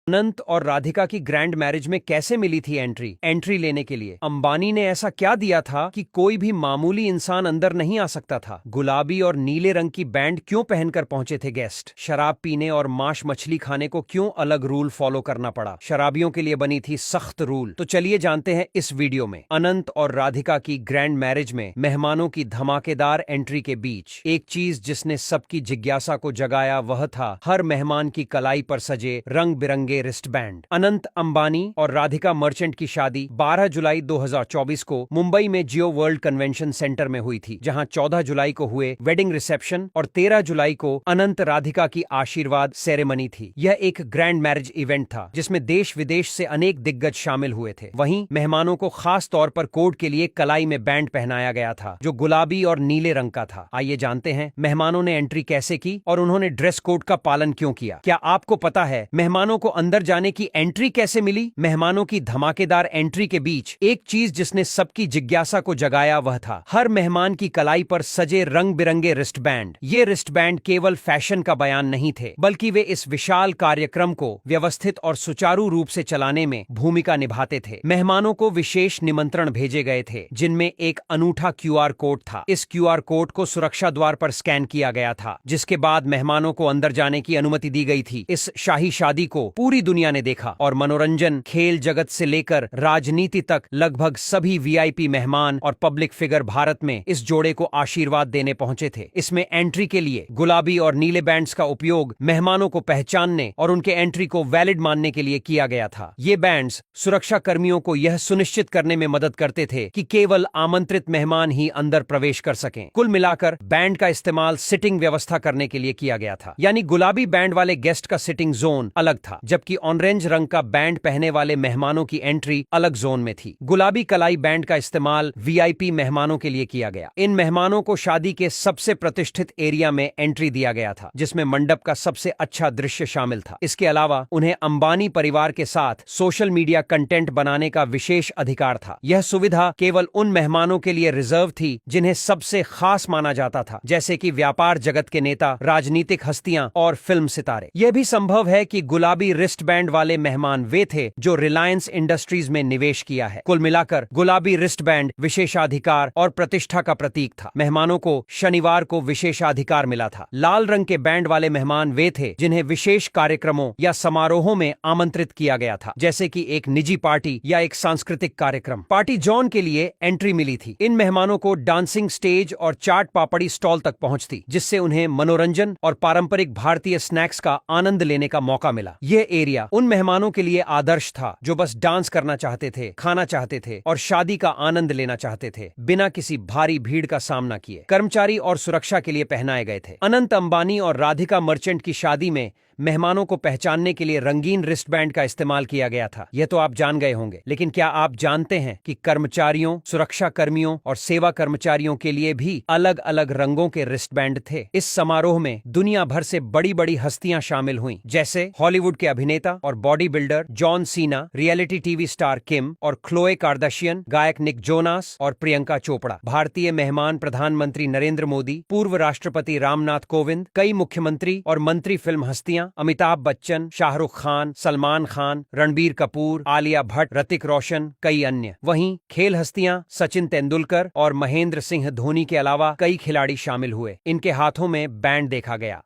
अनंत और राधिका की grand marriage में कैसे मिली थी एंट्री लेने के लिए? अंबानी ने ऐसा क्या दिया था कि कोई भी मामूली इंसान अंदर नहीं आ सकता था? गुलाबी और नीले रंग की बैंड क्यों पहनकर पहुंचे थे गेस्ट? शराब पीने और मांस मछली खाने को क्यों अलग रूल फॉलो करना पड़ा? शराबियों के लिए बनी थी सख्त रूल। तो चलिए जानते हैं इस वीडियो में। अनंत और राधिका की ग्रैंड मैरिज में मेहमानों की धमाकेदार एंट्री के बीच एक चीज जिसने सबकी जिज्ञासा को जगाया वह था हर मेहमान की कलाई पर सजे रंग बिरंगे रिस्ट बैंड। अनंत अंबानी और राधिका मर्चेंट की शादी 12 जुलाई 2024 को मुंबई में जियो वर्ल्ड कन्वेंशन सेंटर में हुई थी, जहां 14 जुलाई को हुए वेडिंग रिसेप्शन और 13 जुलाई को अनंत राधिका की आशीर्वाद सेरेमनी थी। यह एक ग्रैंड मैरिज इवेंट था जिसमें देश विदेश से अनेक दिग्गज शामिल हुए थे। वहीं मेहमानों को खास तौर पर कोड के लिए कलाई में बैंड पहनाया गया था जो गुलाबी और नीले रंग का था। आइए जानते हैं मेहमानों ने एंट्री कैसे की और उन्होंने ड्रेस कोड का पालन क्यों किया। क्या आपको पता है मेहमानों को अंदर जाने की एंट्री कैसे मिली? मेहमानों की धमाकेदार एंट्री के बीच एक चीज जिसने सबकी जिज्ञासा को जगाया वह था हर मेहमान की कलाई पर सजे रंग बिरंगे रिस्ट बैंड। ये रिस्ट बैंड केवल फैशन का बयान नहीं थे, बल्कि वे इस विशाल कार्यक्रम को व्यवस्थित और सुचारू रूप से चलाने में भूमिका निभाते थे। मेहमानों को विशेष निमंत्रण भेजे गए थे जिनमें एक अनूठा QR कोड था। इस QR कोड को सुरक्षा द्वार पर स्कैन किया गया था, जिसके बाद मेहमानों को अंदर जाने की अनुमति दी गई थी। इस शाही शादी को पूरी दुनिया ने देखा और मनोरंजन, खेल जगत से लेकर राजनीति तक लगभग सभी VIP मेहमान और पब्लिक फिगर भारत में इस जोड़े को आशीर्वाद देने पहुंचे थे। इसमें एंट्री के लिए गुलाबी और नीले बैंड्स का उपयोग मेहमानों को पहचानने और उनके एंट्री को वैलिड मानने के लिए किया गया था। ये बैंड्स सुरक्षा कर्मियों को यह सुनिश्चित करने में मदद करते थे कि केवल आमंत्रित मेहमान ही अंदर प्रवेश कर सकें। कुल मिलाकर बैंड का इस्तेमाल सिटिंग व्यवस्था करने के लिए किया गया था, यानी गुलाबी बैंड वाले गेस्ट का सिटिंग जोन अलग था, जबकि ऑरेंज रंग का बैंड पहने वाले मेहमानों की एंट्री अलग जोन में थी। गुलाबी कलाई बैंड का इस्तेमाल VIP मेहमानों के लिए किया गया। इन मेहमानों को शादी के सबसे प्रतिष्ठित एरिया में एंट्री दिया गया था, जिसमें मंडप का सबसे अच्छा दृश्य शामिल था। इसके अलावा उन्हें अंबानी परिवार के साथ सोशल मीडिया कंटेंट बनाने का विशेष अधिकार था। यह सुविधा केवल उन मेहमानों के लिए रिजर्व थी जिन्हें सबसे खास माना जाता था, जैसे कि व्यापार जगत के नेता, राजनीतिक हस्तियां और फिल्म सितारे। यह भी संभव है कि गुलाबी रिस्ट बैंड वाले मेहमान वे थे जो रिलायंस इंडस्ट्रीज में निवेश किया है। कुल मिलाकर गुलाबी रिस्ट बैंड विशेषाधिकार और प्रतिष्ठा का प्रतीक था। मेहमानों को शनिवार को विशेषाधिकार मिला था। लाल रंग के बैंड वाले मेहमान वे थे जिन्हें विशेष कार्यक्रमों या समारोहों में आमंत्रित किया गया था, जैसे कि एक निजी पार्टी या एक सांस्कृतिक कार्यक्रम। पार्टी जॉन के लिए एंट्री मिली थी। इन मेहमानों को डांसिंग स्टेज और चाट पापड़ी स्टॉल तक पहुंचती, जिससे उन्हें मनोरंजन और पारंपरिक भारतीय स्नैक्स का आनंद लेने का मौका मिला। यह एरिया उन मेहमानों के लिए आदर्श था जो बस डांस करना चाहते थे, खाना चाहते थे और शादी का आनंद लेना चाहते थे, बिना किसी भारी भीड़ का सामना किए। कर्मचारी और सुरक्षा के लिए पहनाए गए थे। अनंत अंबानी और राधिका मर्चेंट की शादी में मेहमानों को पहचानने के लिए रंगीन रिस्ट बैंड का इस्तेमाल किया गया था। यह तो आप जान गए होंगे, लेकिन क्या आप जानते हैं कि कर्मचारियों, सुरक्षा कर्मियों और सेवा कर्मचारियों के लिए भी अलग अलग रंगों के रिस्ट बैंड थे? इस समारोह में दुनिया भर से बड़ी बड़ी हस्तियां शामिल हुईं, जैसे हॉलीवुड के अभिनेता और body builder John Cena, reality TV star किम और क्लोए कार्दाशियन, गायक निक जोनास और प्रियंका चोपड़ा। भारतीय मेहमान प्रधानमंत्री नरेंद्र मोदी, पूर्व राष्ट्रपति रामनाथ कोविंद, कई मुख्यमंत्री और मंत्री, फिल्म हस्तियां अमिताभ बच्चन, शाहरुख खान, सलमान खान, रणबीर कपूर, आलिया भट्ट, ऋतिक रोशन, कई अन्य। वहीं खेल हस्तियां सचिन तेंदुलकर और महेंद्र सिंह धोनी के अलावा कई खिलाड़ी शामिल हुए। इनके हाथों में बैंड देखा गया।